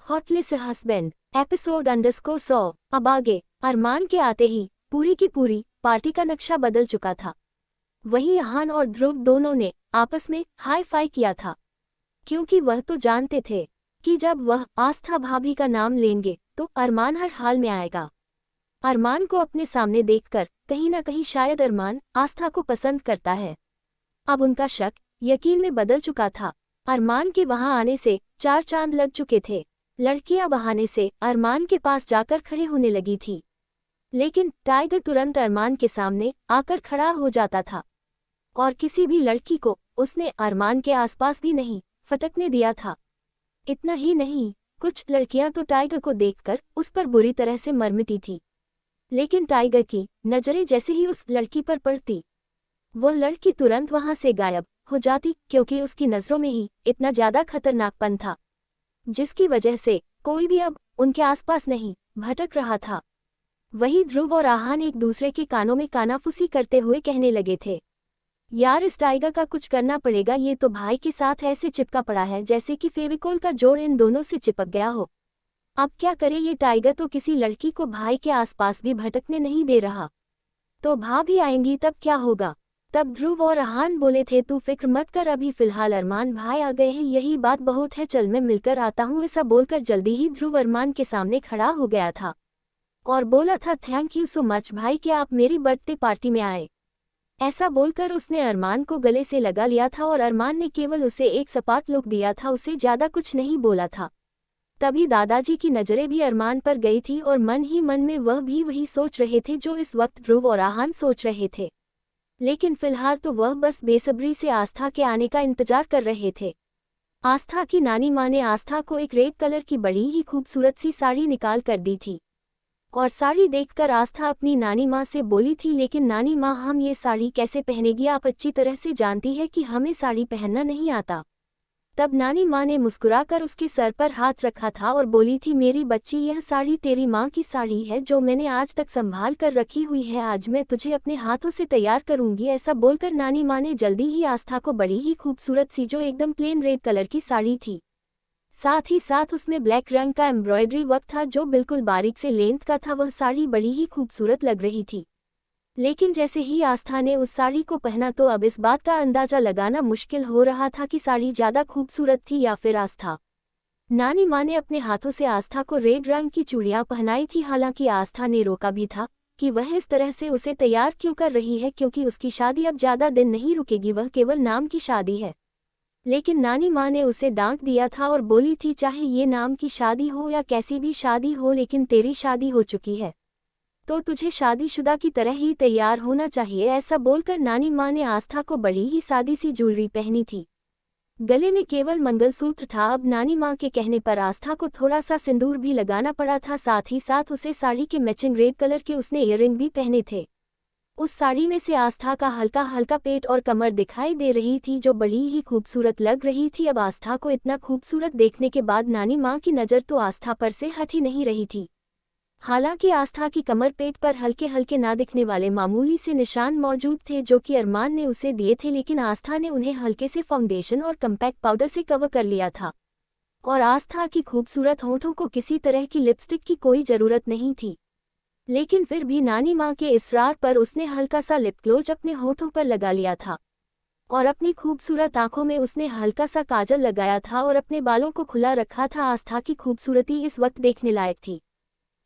Hotlist husband एपिसोड_100। अब आगे अरमान के आते ही पूरी की पूरी पार्टी का नक्शा बदल चुका था। वहीं अहान और ध्रुव दोनों ने आपस में हाई फाई किया था, क्योंकि वह तो जानते थे कि जब वह आस्था भाभी का नाम लेंगे तो अरमान हर हाल में आएगा। अरमान को अपने सामने देखकर कहीं ना कहीं शायद अरमान आस्था को पसंद करता है। अब उनका शक यकीन में बदल चुका था। अरमान के वहां आने से 4 चांद लग चुके थे। लड़कियां बहाने से अरमान के पास जाकर खड़े होने लगी थी, लेकिन टाइगर तुरंत अरमान के सामने आकर खड़ा हो जाता था और किसी भी लड़की को उसने अरमान के आसपास भी नहीं फटकने दिया था। इतना ही नहीं, कुछ लड़कियां तो टाइगर को देखकर उस पर बुरी तरह से मरमिटी थी, लेकिन टाइगर की नजरें जैसे ही उस लड़की पर पड़ती, वो लड़की तुरंत वहां से गायब हो जाती, क्योंकि उसकी नजरों में ही इतना ज्यादा खतरनाकपन था, जिसकी वजह से कोई भी अब उनके आसपास नहीं भटक रहा था। वहीं ध्रुव और आहान एक दूसरे के कानों में कानाफूसी करते हुए कहने लगे थे, यार इस टाइगर का कुछ करना पड़ेगा, ये तो भाई के साथ ऐसे चिपका पड़ा है जैसे कि फेविकोल का जोड़ इन दोनों से चिपक गया हो। अब क्या करे ये टाइगर, तो किसी लड़की को भाई के आसपास भी भटकने नहीं दे रहा, तो भाभी आएंगी तब क्या होगा। तब ध्रुव और आहान बोले थे, तू फिक्र मत कर, अभी फिलहाल अरमान भाई आ गए हैं, यही बात बहुत है, चल मैं मिलकर आता हूँ। ऐसा बोलकर जल्दी ही ध्रुव अरमान के सामने खड़ा हो गया था और बोला था, थैंक यू सो मच भाई कि आप मेरी बर्थडे पार्टी में आए। ऐसा बोलकर उसने अरमान को गले से लगा लिया था और अरमान ने केवल उसे एक सपाट लुक दिया था, उसे ज्यादा कुछ नहीं बोला था। तभी दादाजी की नजरें भी अरमान पर गई थी और मन ही मन में वह भी वही सोच रहे थे जो इस वक्त ध्रुव और आहान सोच रहे थे, लेकिन फिलहाल तो वह बस बेसब्री से आस्था के आने का इंतजार कर रहे थे। आस्था की नानी माँ ने आस्था को एक रेड कलर की बड़ी ही खूबसूरत सी साड़ी निकाल कर दी थी और साड़ी देखकर आस्था अपनी नानी माँ से बोली थी, लेकिन नानी माँ हम ये साड़ी कैसे पहनेगी, आप अच्छी तरह से जानती है कि हमें साड़ी पहनना नहीं आता। तब नानी माँ ने मुस्कुराकर उसके सर पर हाथ रखा था और बोली थी, मेरी बच्ची यह साड़ी तेरी माँ की साड़ी है जो मैंने आज तक संभाल कर रखी हुई है, आज मैं तुझे अपने हाथों से तैयार करूंगी। ऐसा बोलकर नानी माँ ने जल्दी ही आस्था को बड़ी ही खूबसूरत सी जो एकदम प्लेन रेड कलर की साड़ी थी, साथ ही साथ उसमें ब्लैक रंग का एम्ब्रॉयडरी वर्क था जो बिल्कुल बारीक से लेंथ का था, वह साड़ी बड़ी ही खूबसूरत लग रही थी। लेकिन जैसे ही आस्था ने उस साड़ी को पहना तो अब इस बात का अंदाजा लगाना मुश्किल हो रहा था कि साड़ी ज्यादा खूबसूरत थी या फिर आस्था। नानी माँ ने अपने हाथों से आस्था को रेड रंग की चूड़ियां पहनाई थी, हालांकि आस्था ने रोका भी था कि वह इस तरह से उसे तैयार क्यों कर रही है, क्योंकि उसकी शादी अब ज्यादा दिन नहीं रुकेगी, वह केवल नाम की शादी है। लेकिन नानी माँ ने उसे डांट दिया था और बोली थी, चाहे ये नाम की शादी हो या कैसी भी शादी हो, लेकिन तेरी शादी हो चुकी है तो तुझे शादीशुदा की तरह ही तैयार होना चाहिए। ऐसा बोलकर नानी माँ ने आस्था को बड़ी ही सादी सी ज्वेलरी पहनी थी, गले में केवल मंगलसूत्र था। अब नानी माँ के कहने पर आस्था को थोड़ा सा सिंदूर भी लगाना पड़ा था, साथ ही साथ उसे साड़ी के मैचिंग रेड कलर के उसने ईयररिंग भी पहने थे। उस साड़ी में से आस्था का हल्का हल्का पेट और कमर दिखाई दे रही थी जो बड़ी ही खूबसूरत लग रही थी। अब आस्था को इतना खूबसूरत देखने के बाद नानी माँ की नज़र तो आस्था पर से हट ही नहीं रही थी। हालांकि आस्था की कमर पेट पर हल्के हल्के ना दिखने वाले मामूली से निशान मौजूद थे जो कि अरमान ने उसे दिए थे, लेकिन आस्था ने उन्हें हल्के से फाउंडेशन और कम्पैक्ट पाउडर से कवर कर लिया था और आस्था की खूबसूरत होंठों को किसी तरह की लिपस्टिक की कोई ज़रूरत नहीं थी। लेकिन फिर भी नानी माँ के इसरार पर उसने हल्का सा लिप ग्लोज अपने होठों पर लगा लिया था और अपनी खूबसूरत आंखों में उसने हल्का सा काजल लगाया था और अपने बालों को खुला रखा था। आस्था की खूबसूरती इस वक्त देखने लायक थी।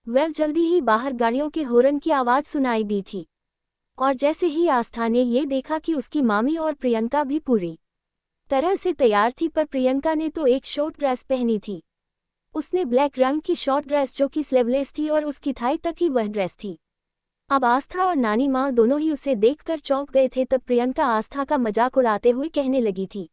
जल्दी ही बाहर गाड़ियों के हॉर्न की आवाज़ सुनाई दी थी और जैसे ही आस्था ने ये देखा कि उसकी मामी और प्रियंका भी पूरी तरह से तैयार थी, पर प्रियंका ने तो एक शॉर्ट ड्रेस पहनी थी। उसने ब्लैक रंग की शॉर्ट ड्रेस जो कि स्लीवलेस थी और उसकी थाई तक ही वह ड्रेस थी। अब आस्था और नानी माँ दोनों ही उसे देखकर चौंक गए थे। तब प्रियंका आस्था का मजाक उड़ाते हुए कहने लगी थी,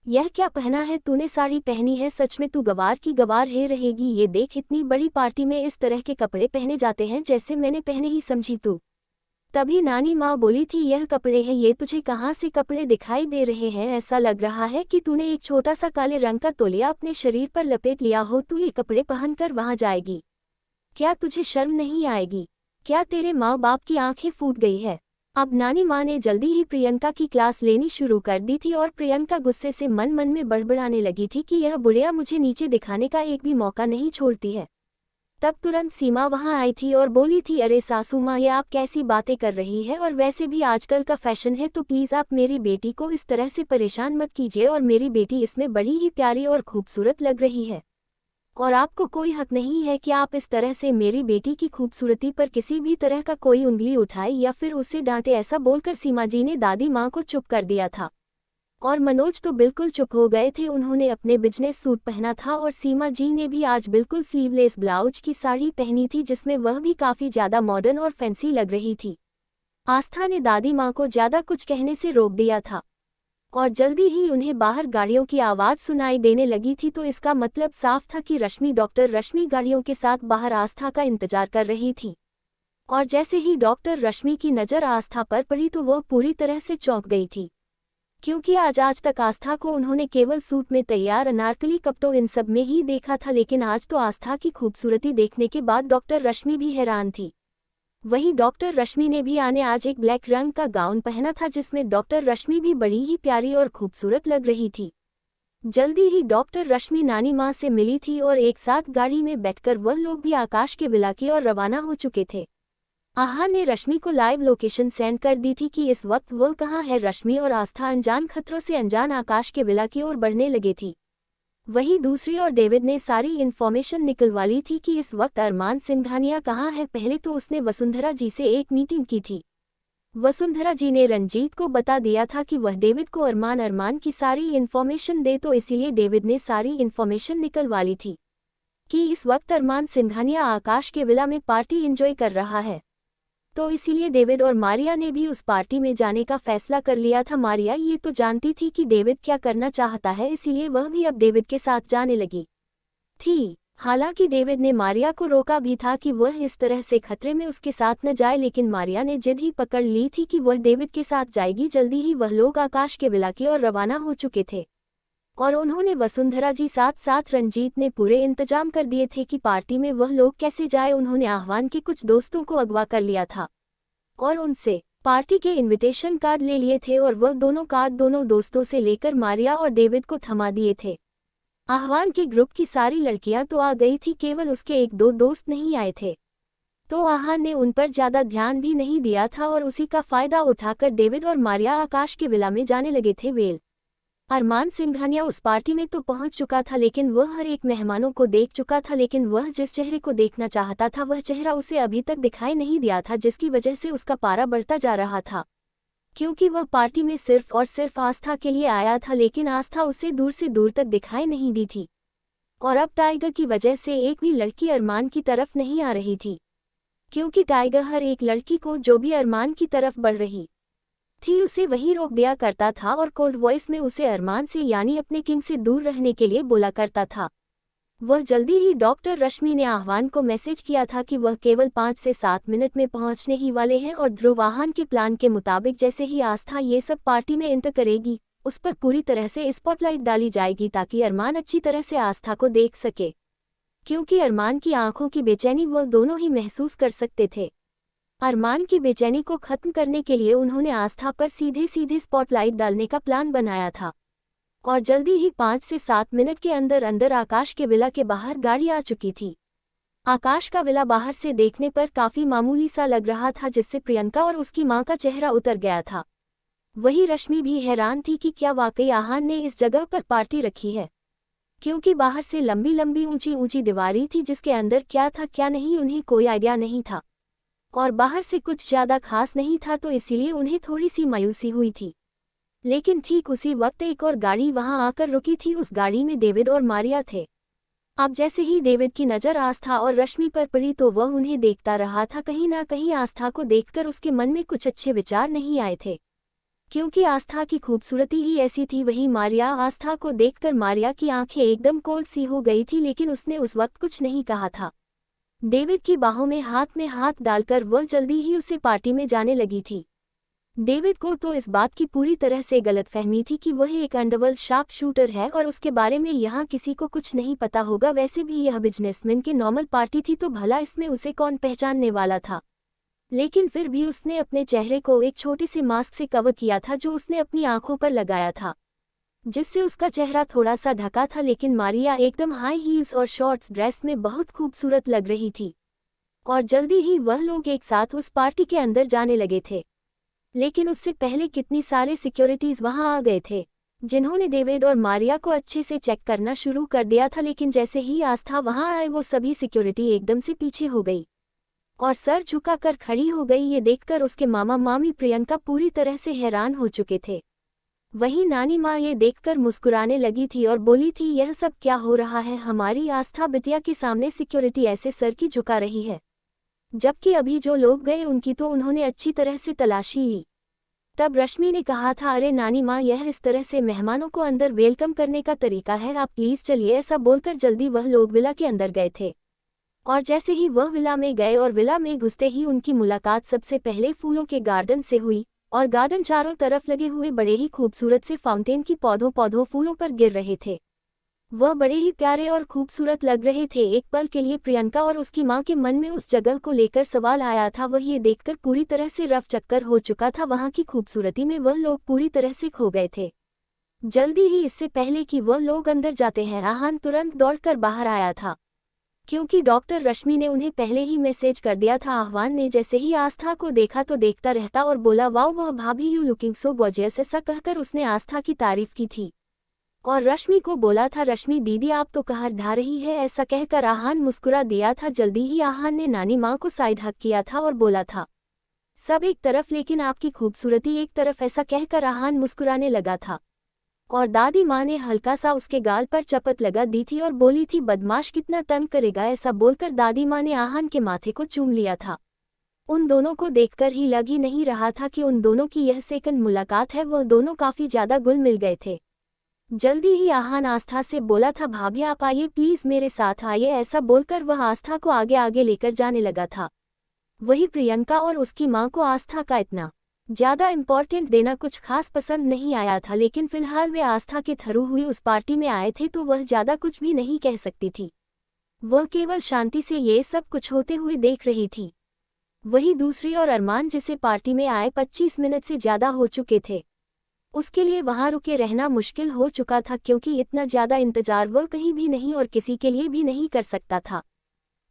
यह क्या पहना है तूने, साड़ी पहनी है, सच में तू गवार की गवार है रहेगी, ये देख इतनी बड़ी पार्टी में इस तरह के कपड़े पहने जाते हैं जैसे मैंने पहने ही समझी तू। तभी नानी माँ बोली थी, यह कपड़े हैं, ये तुझे कहाँ से कपड़े दिखाई दे रहे हैं, ऐसा लग रहा है कि तूने एक छोटा सा काले रंग का तौलिया अपने शरीर पर लपेट लिया हो, तू ये कपड़े पहनकर वहाँ जाएगी, क्या तुझे शर्म नहीं आएगी, क्या तेरे माँ बाप की आंखें फूट गई है। अब नानी माँ ने जल्दी ही प्रियंका की क्लास लेनी शुरू कर दी थी और प्रियंका गुस्से से मन मन में बड़बड़ाने लगी थी कि यह बुढ़िया मुझे नीचे दिखाने का एक भी मौका नहीं छोड़ती है। तब तुरंत सीमा वहां आई थी और बोली थी, अरे सासू माँ, ये आप कैसी बातें कर रही है, और वैसे भी आजकल का फैशन है, तो प्लीज़ आप मेरी बेटी को इस तरह से परेशान मत कीजिए, और मेरी बेटी इसमें बड़ी ही प्यारी और खूबसूरत लग रही है, और आपको कोई हक नहीं है कि आप इस तरह से मेरी बेटी की खूबसूरती पर किसी भी तरह का कोई उंगली उठाए या फिर उसे डांटे। ऐसा बोलकर सीमा जी ने दादी माँ को चुप कर दिया था, और मनोज तो बिल्कुल चुप हो गए थे। उन्होंने अपने बिजनेस सूट पहना था और सीमा जी ने भी आज बिल्कुल स्लीवलेस ब्लाउज की साड़ी पहनी थी, जिसमें वह भी काफ़ी ज़्यादा मॉडर्न और फैंसी लग रही थी। आस्था ने दादी माँ को ज़्यादा कुछ कहने से रोक दिया था, और जल्दी ही उन्हें बाहर गाड़ियों की आवाज़ सुनाई देने लगी थी, तो इसका मतलब साफ था कि डॉक्टर रश्मि गाड़ियों के साथ बाहर आस्था का इंतजार कर रही थी। और जैसे ही डॉक्टर रश्मि की नज़र आस्था पर पड़ी तो वह पूरी तरह से चौंक गई थी, क्योंकि आज तक आस्था को उन्होंने केवल सूट में तैयार अनारकली कपड़ों इन सब में ही देखा था, लेकिन आज तो आस्था की खूबसूरती देखने के बाद डॉक्टर रश्मि भी हैरान थी। वहीं डॉक्टर रश्मि ने भी आज एक ब्लैक रंग का गाउन पहना था, जिसमें डॉक्टर रश्मि भी बड़ी ही प्यारी और खूबसूरत लग रही थी। जल्दी ही डॉक्टर रश्मि नानी माँ से मिली थी और एक साथ गाड़ी में बैठकर वह लोग भी आकाश के विला की ओर रवाना हो चुके थे। आहा ने रश्मि को लाइव लोकेशन सेंड कर दी थी कि इस वक्त वह कहाँ है। रश्मि और आस्था अनजान खतरों से अनजान आकाश के विला की ओर बढ़ने लगे थी। वहीं दूसरी ओर डेविड ने सारी इन्फॉर्मेशन निकलवा ली थी कि इस वक्त अरमान सिंघानिया कहाँ है। पहले तो उसने वसुंधरा जी से एक मीटिंग की थी। वसुंधरा जी ने रंजीत को बता दिया था कि वह डेविड को अरमान की सारी इन्फॉर्मेशन दे, तो इसीलिए डेविड ने सारी इन्फॉर्मेशन निकलवा ली थी कि इस वक्त अरमान सिंघानिया आकाश के विला में पार्टी एंजॉय कर रहा है। तो इसीलिए डेविड और मारिया ने भी उस पार्टी में जाने का फैसला कर लिया था। मारिया ये तो जानती थी कि डेविड क्या करना चाहता है, इसीलिए वह भी अब डेविड के साथ जाने लगी थी। हालांकि डेविड ने मारिया को रोका भी था कि वह इस तरह से खतरे में उसके साथ न जाए, लेकिन मारिया ने जिद ही पकड़ ली थी कि वह डेविड के साथ जाएगी। जल्दी ही वह लोग आकाश के विला की ओर रवाना हो चुके थे, और उन्होंने वसुंधरा जी साथ साथ रंजीत ने पूरे इंतजाम कर दिए थे कि पार्टी में वह लोग कैसे जाए। उन्होंने आह्वान के कुछ दोस्तों को अगवा कर लिया था और उनसे पार्टी के इनविटेशन कार्ड ले लिए थे, और वह दोनों कार्ड दोनों दोस्तों से लेकर मारिया और डेविड को थमा दिए थे। आह्वान के ग्रुप की सारी लड़कियां तो आ गई थी, केवल उसके एक दो दोस्त नहीं आए थे, तो आह्वान ने उन पर ज्यादा ध्यान भी नहीं दिया था, और उसी का फायदा उठाकर डेविड और मारिया आकाश के विला में जाने लगे थे। वेल अरमान सिंघानिया उस पार्टी में तो पहुंच चुका था, लेकिन वह हर एक मेहमानों को देख चुका था, लेकिन वह जिस चेहरे को देखना चाहता था वह चेहरा उसे अभी तक दिखाई नहीं दिया था, जिसकी वजह से उसका पारा बढ़ता जा रहा था, क्योंकि वह पार्टी में सिर्फ और सिर्फ आस्था के लिए आया था, लेकिन आस्था उसे दूर से दूर तक दिखाई नहीं दी थी। और अब टाइगर की वजह से एक भी लड़की अरमान की तरफ नहीं आ रही थी, क्योंकि टाइगर हर एक लड़की को जो भी अरमान की तरफ बढ़ रही थी उसे वही रोक दिया करता था, और कोल्ड वॉइस में उसे अरमान से यानी अपने किंग से दूर रहने के लिए बोला करता था। वह जल्दी ही डॉक्टर रश्मि ने आह्वान को मैसेज किया था कि वह केवल 5 से 7 मिनट में पहुंचने ही वाले हैं, और ध्रुव आह्वान के प्लान के मुताबिक जैसे ही आस्था ये सब पार्टी में एंटर करेगी उस पर पूरी तरह से स्पॉटलाइट डाली जाएगी, ताकि अरमान अच्छी तरह से आस्था को देख सके, क्योंकि अरमान की आंखों की बेचैनी वह दोनों ही महसूस कर सकते थे। अरमान की बेचैनी को खत्म करने के लिए उन्होंने आस्था पर सीधे सीधे स्पॉटलाइट डालने का प्लान बनाया था, और जल्दी ही 5 से 7 मिनट के अंदर अंदर आकाश के विला के बाहर गाड़ी आ चुकी थी। आकाश का विला बाहर से देखने पर काफी मामूली सा लग रहा था, जिससे प्रियंका और उसकी मां का चेहरा उतर गया था। वही रश्मि भी हैरान थी कि क्या वाकई आहान ने इस जगह पर पार्टी रखी है, क्योंकि बाहर से लंबी लंबी ऊंची ऊंची दीवारें थी, जिसके अंदर क्या था क्या नहीं उन्हें कोई आइडिया नहीं था, और बाहर से कुछ ज्यादा खास नहीं था, तो इसीलिए उन्हें थोड़ी सी मायूसी हुई थी। लेकिन ठीक उसी वक्त एक और गाड़ी वहां आकर रुकी थी। उस गाड़ी में डेविड और मारिया थे। अब जैसे ही डेविड की नज़र आस्था और रश्मि पर पड़ी तो वह उन्हें देखता रहा था। कहीं ना कहीं आस्था को देखकर उसके मन में कुछ अच्छे विचार नहीं आए थे, क्योंकि आस्था की खूबसूरती ही ऐसी थी। वहीं मारिया, आस्था को देखकर मारिया की आंखें एकदम कोल्ड सी हो गई थी, लेकिन उसने उस वक्त कुछ नहीं कहा था। डेविड की बाहों में हाथ डालकर वह जल्दी ही उसे पार्टी में जाने लगी थी। डेविड को तो इस बात की पूरी तरह से गलतफहमी थी कि वह एक अंडरवर्ल्ड शार्प शूटर है और उसके बारे में यहाँ किसी को कुछ नहीं पता होगा। वैसे भी यह बिजनेसमैन की नॉर्मल पार्टी थी, तो भला इसमें उसे कौन पहचानने वाला था। लेकिन फिर भी उसने अपने चेहरे को एक छोटे से मास्क से कवर किया था जो उसने अपनी आंखों पर लगाया था, जिससे उसका चेहरा थोड़ा सा ढका था। लेकिन मारिया एकदम हाई हील्स और शॉर्ट्स ड्रेस में बहुत खूबसूरत लग रही थी और जल्दी ही वह लोग एक साथ उस पार्टी के अंदर जाने लगे थे। लेकिन उससे पहले कितनी सारे सिक्योरिटीज वहां आ गए थे, जिन्होंने डेविड और मारिया को अच्छे से चेक करना शुरू कर दिया था। लेकिन जैसे ही आस्था वहां आए वो सभी सिक्योरिटी एकदम से पीछे हो गई और सर झुकाकर खड़ी हो गई। ये देखकर उसके मामा मामी प्रियंका पूरी तरह से हैरान हो चुके थे। वहीं नानी माँ ये देखकर मुस्कुराने लगी थी और बोली थी, यह सब क्या हो रहा है, हमारी आस्था बिटिया के सामने सिक्योरिटी ऐसे सर की झुका रही है, जबकि अभी जो लोग गए उनकी तो उन्होंने अच्छी तरह से तलाशी ली। तब रश्मि ने कहा था, अरे नानी माँ, यह इस तरह से मेहमानों को अंदर वेलकम करने का तरीका है, आप प्लीज चलिए। ऐसा बोलकर जल्दी वह लोग विला के अंदर गए थे और जैसे ही वह विला में गए और विला में घुसते ही उनकी मुलाकात सबसे पहले फूलों के गार्डन से हुई। और गार्डन चारों तरफ लगे हुए बड़े ही खूबसूरत से फाउंटेन की पौधों फूलों पर गिर रहे थे। वह बड़े ही प्यारे और खूबसूरत लग रहे थे। एक पल के लिए प्रियंका और उसकी मां के मन में उस जगह को लेकर सवाल आया था। वह ये देखकर पूरी तरह से रफ चक्कर हो चुका था। वहां की खूबसूरती में वह लोग पूरी तरह से खो गए थे। जल्दी ही इससे पहले कि वह लोग अंदर जाते हैं, आहान तुरंत दौड़कर बाहर आया था, क्योंकि डॉक्टर रश्मि ने उन्हें पहले ही मैसेज कर दिया था। आह्वान ने जैसे ही आस्था को देखा तो देखता रहता और बोला, वाओ वह भाभी, यू लुकिंग सो गॉर्जियस। ऐसा कहकर उसने आस्था की तारीफ की थी और रश्मि को बोला था, रश्मि दीदी आप तो कहर ढा रही है। ऐसा कहकर आहान मुस्कुरा दिया था। जल्दी ही आहान ने नानी माँ को साइड हक किया था और बोला था, सब एक तरफ लेकिन आपकी खूबसूरती एक तरफ। ऐसा कहकर आहान मुस्कुराने लगा था और दादी माँ ने हल्का सा उसके गाल पर चपत लगा दी थी और बोली थी, बदमाश कितना तंग करेगा। ऐसा बोलकर दादी माँ ने आहान के माथे को चूम लिया था। उन दोनों को देखकर ही लग ही नहीं रहा था कि उन दोनों की यह सेकंड मुलाकात है। वह दोनों काफी ज्यादा घुल मिल गए थे। जल्दी ही आहान आस्था से बोला था, भाभी आप आइए प्लीज, मेरे साथ आइए। ऐसा बोलकर वह आस्था को आगे आगे लेकर जाने लगा था। वही प्रियंका और उसकी मां को आस्था का इतना ज्यादा इम्पोर्टेंट देना कुछ खास पसंद नहीं आया था। लेकिन फिलहाल वे आस्था के थरू हुई उस पार्टी में आए थे तो वह ज्यादा कुछ भी नहीं कह सकती थी। वह केवल शांति से ये सब कुछ होते हुए देख रही थी। वही दूसरी और अरमान, जिसे पार्टी में आए 25 मिनट से ज्यादा हो चुके थे, उसके लिए वहां रुके रहना मुश्किल हो चुका था, क्योंकि इतना ज्यादा इंतजार वह कहीं भी नहीं और किसी के लिए भी नहीं कर सकता था।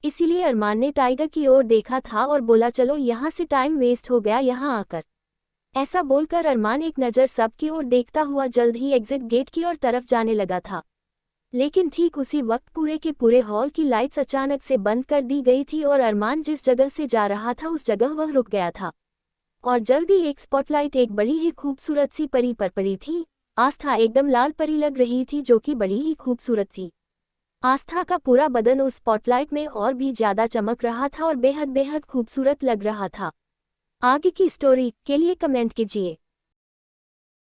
इसीलिए अरमान ने टाइगर की ओर देखा था और बोला, चलो यहाँ से टाइम वेस्ट हो गया यहाँ आकर। ऐसा बोलकर अरमान एक नज़र सबकी ओर देखता हुआ जल्द ही एग्जिट गेट की ओर तरफ जाने लगा था। लेकिन ठीक उसी वक्त पूरे के पूरे हॉल की लाइट्स अचानक से बंद कर दी गई थी और अरमान जिस जगह से जा रहा था उस जगह वह रुक गया था और जल्दी एक स्पॉटलाइट एक बड़ी ही खूबसूरत सी परी पर पड़ी थी। आस्था एकदम लाल परी लग रही थी जो कि बड़ी ही खूबसूरत थी। आस्था का पूरा बदन उस स्पॉटलाइट में और भी ज्यादा चमक रहा था और बेहद बेहद खूबसूरत लग रहा था। आगे की स्टोरी के लिए कमेंट कीजिए।